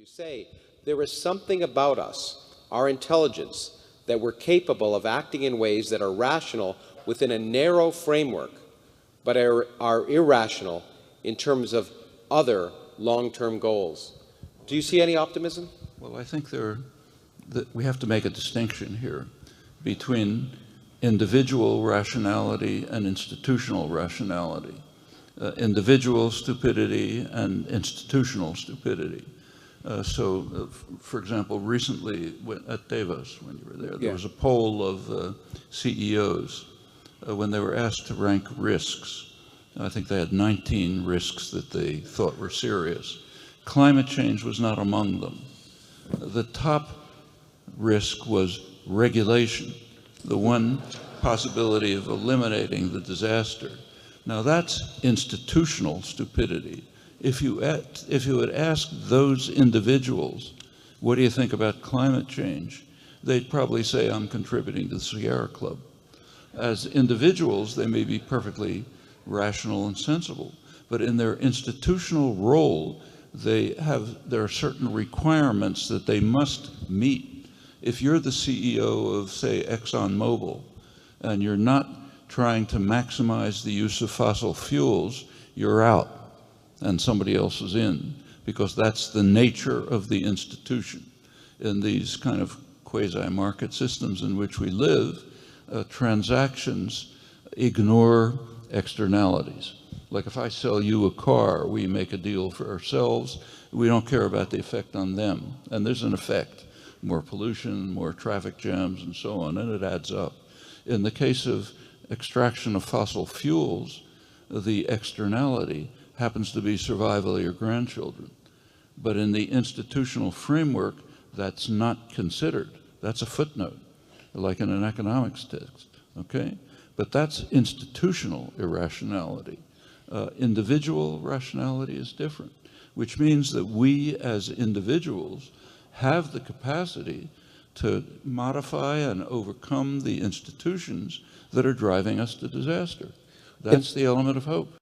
say there is something about us, our intelligence, that we're capable of acting in ways that are rational within a narrow framework, but are irrational in terms of other long-term goals. Do you see any optimism? Well, I think we have to make a distinction here between individual rationality and institutional rationality, individual stupidity and institutional stupidity. For example, recently at Davos, when you were there, there was a poll of CEOs when they were asked to rank risks. I think they had 19 risks that they thought were serious. Climate change was not among them. The top risk was regulation, the one possibility of eliminating the disaster. Now that's institutional stupidity. If you had asked those individuals, what do you think about climate change? They'd probably say, I'm contributing to the Sierra Club. As individuals, they may be perfectly rational and sensible, but in their institutional role, there are certain requirements that they must meet. If you're the CEO of, say, ExxonMobil, and you're not trying to maximize the use of fossil fuels, you're out and somebody else is in, because that's the nature of the institution. In these kind of quasi-market systems in which we live, transactions ignore externalities. Like if I sell you a car, we make a deal for ourselves. We don't care about the effect on them. And there's an effect, more pollution, more traffic jams, and so on, and it adds up. In the case of extraction of fossil fuels, the externality happens to be survival of your grandchildren. But in the institutional framework, that's not considered. That's a footnote, like in an economics text, okay? But that's institutional irrationality. Individual rationality is different, which means that we as individuals have the capacity to modify and overcome the institutions that are driving us to disaster. That's the element of hope.